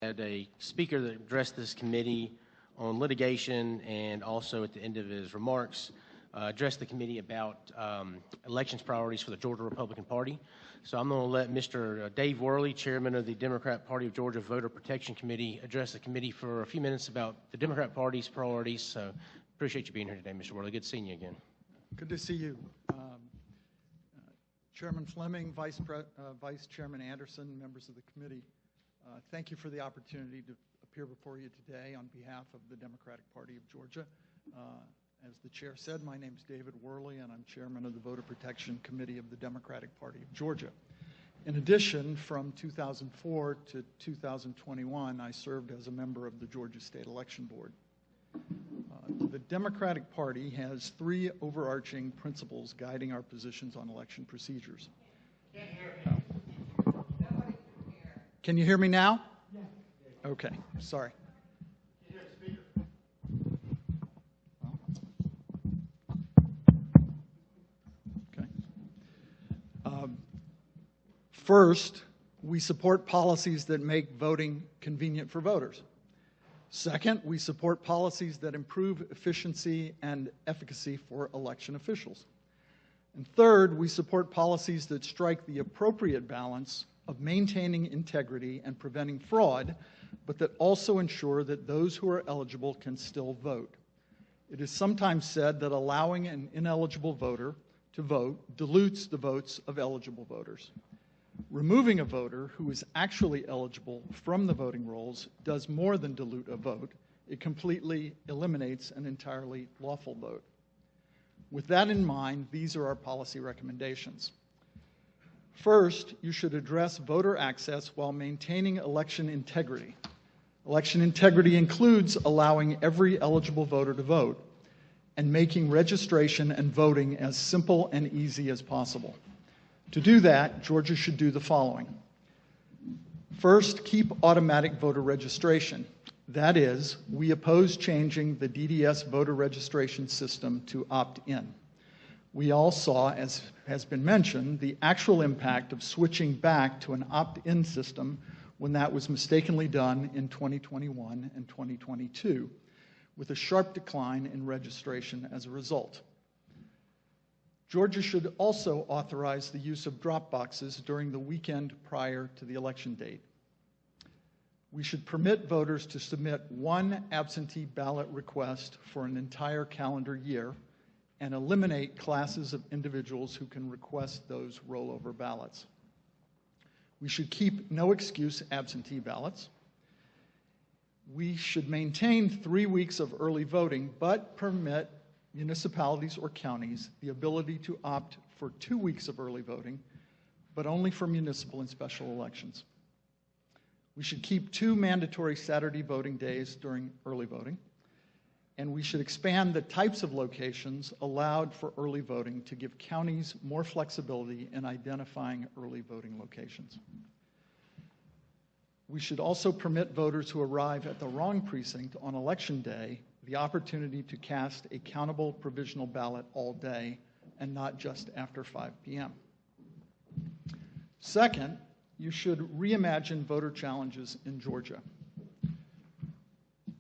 had a speaker that addressed this committee on litigation and also at the end of his remarks addressed the committee about elections priorities for the Georgia Republican Party. So I'm going to let Mr. Dave Worley, chairman of the Democrat Party of Georgia Voter Protection Committee, address the committee for a few minutes about the Democrat Party's priorities. So appreciate you being here today, Mr. Worley. Good seeing you again. Good to see you. Chairman Fleming, Vice Chairman Anderson, members of the committee, thank you for the opportunity to appear before you today on behalf of the Democratic Party of Georgia. As the chair said, my name is David Worley, and I'm chairman of the Voter Protection Committee of the Democratic Party of Georgia. In addition, from 2004 to 2021, I served as a member of the Georgia State Election Board. The Democratic Party has three overarching principles guiding our positions on election procedures. Can you hear me now? Yes. Okay, sorry. Okay. First, we support policies that make voting convenient for voters. Second, we support policies that improve efficiency and efficacy for election officials. And third, we support policies that strike the appropriate balance of maintaining integrity and preventing fraud, but that also ensure that those who are eligible can still vote. It is sometimes said that allowing an ineligible voter to vote dilutes the votes of eligible voters. Removing a voter who is actually eligible from the voting rolls does more than dilute a vote. It completely eliminates an entirely lawful vote. With that in mind, these are our policy recommendations. First, you should address voter access while maintaining election integrity. Election integrity includes allowing every eligible voter to vote and making registration and voting as simple and easy as possible. To do that, Georgia should do the following. First, keep automatic voter registration. That is, we oppose changing the DDS voter registration system to opt-in. We all saw, as has been mentioned, the actual impact of switching back to an opt-in system when that was mistakenly done in 2021 and 2022, with a sharp decline in registration as a result. Georgia should also authorize the use of drop boxes during the weekend prior to the election date. We should permit voters to submit one absentee ballot request for an entire calendar year and eliminate classes of individuals who can request those rollover ballots. We should keep no excuse absentee ballots. We should maintain 3 weeks of early voting, but permit municipalities or counties the ability to opt for 2 weeks of early voting, but only for municipal and special elections. We should keep 2 mandatory Saturday voting days during early voting, and we should expand the types of locations allowed for early voting to give counties more flexibility in identifying early voting locations. We should also permit voters who arrive at the wrong precinct on election day the opportunity to cast a countable provisional ballot all day and not just after 5 p.m. Second, you should reimagine voter challenges in Georgia.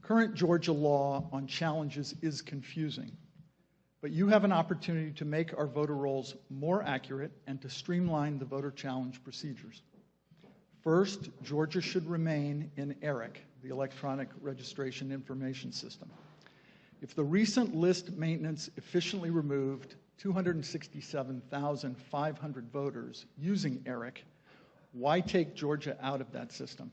Current Georgia law on challenges is confusing, but you have an opportunity to make our voter rolls more accurate and to streamline the voter challenge procedures. First, Georgia should remain in ERIC, the Electronic Registration Information System. If the recent list maintenance efficiently removed 267,500 voters using ERIC, why take Georgia out of that system?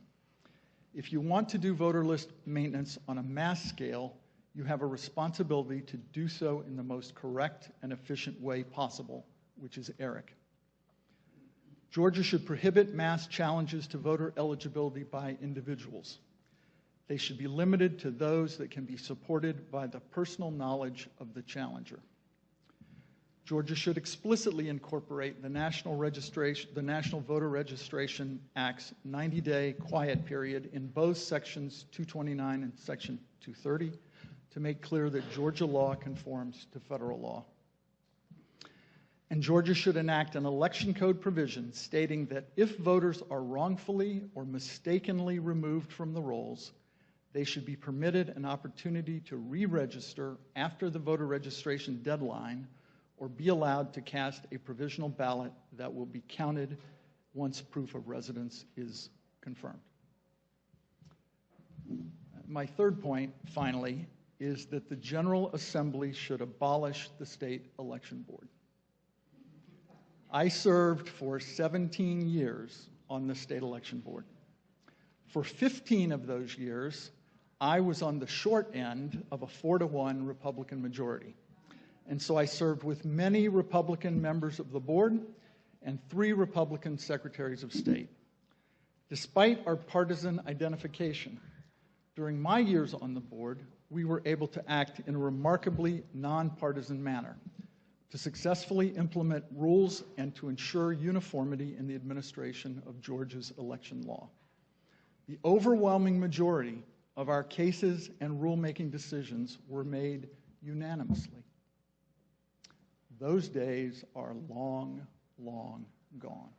If you want to do voter list maintenance on a mass scale, you have a responsibility to do so in the most correct and efficient way possible, which is ERIC. Georgia should prohibit mass challenges to voter eligibility by individuals. They should be limited to those that can be supported by the personal knowledge of the challenger. Georgia should explicitly incorporate the National Voter Registration Act's 90-day quiet period in both Sections 229 and Section 230 to make clear that Georgia law conforms to federal law. And Georgia should enact an election code provision stating that if voters are wrongfully or mistakenly removed from the rolls, they should be permitted an opportunity to re-register after the voter registration deadline or be allowed to cast a provisional ballot that will be counted once proof of residence is confirmed. My third point, finally, is that the General Assembly should abolish the state election board. I served for 17 years on the state election board. For 15 of those years, I was on the short end of a 4-to-1 Republican majority. And so I served with many Republican members of the board and 3 Republican secretaries of state. Despite our partisan identification, during my years on the board, we were able to act in a remarkably nonpartisan manner to successfully implement rules and to ensure uniformity in the administration of Georgia's election law. The overwhelming majority of our cases and rulemaking decisions were made unanimously. Those days are long, long gone.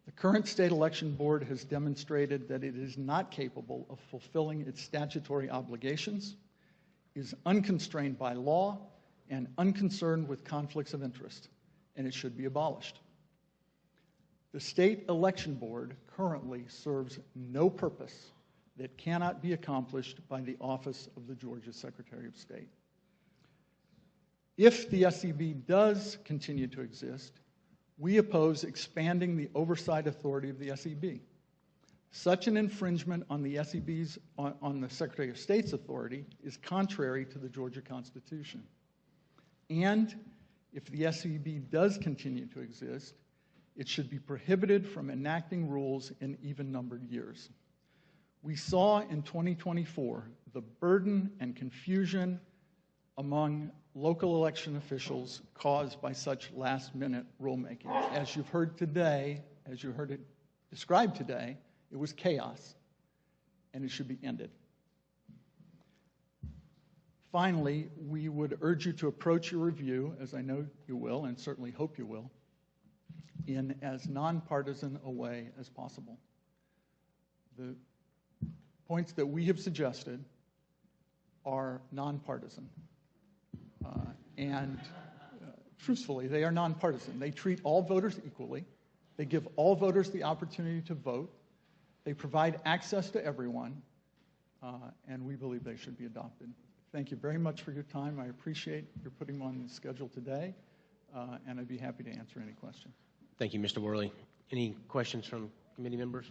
The current state election board has demonstrated that it is not capable of fulfilling its statutory obligations, is unconstrained by law, and unconcerned with conflicts of interest, and it should be abolished. The state election board currently serves no purpose that cannot be accomplished by the office of the Georgia Secretary of State. If the SEB does continue to exist, we oppose expanding the oversight authority of the SEB. Such an infringement on the SEB's, on the Secretary of State's authority is contrary to the Georgia Constitution. And if the SEB does continue to exist, it should be prohibited from enacting rules in even-numbered years. We saw in 2024 the burden and confusion among local election officials caused by such last-minute rulemaking. As you've heard today, as you heard it described today, it was chaos, and it should be ended. Finally, we would urge you to approach your review, as I know you will, and certainly hope you will, in as nonpartisan a way as possible. The points that we have suggested are nonpartisan. Truthfully, they are nonpartisan. They treat all voters equally. They give all voters the opportunity to vote. They provide access to everyone, and we believe they should be adopted. Thank you very much for your time. I appreciate your putting them on the schedule today, and I'd be happy to answer any questions. Thank you, Mr. Worley. Any questions from committee members?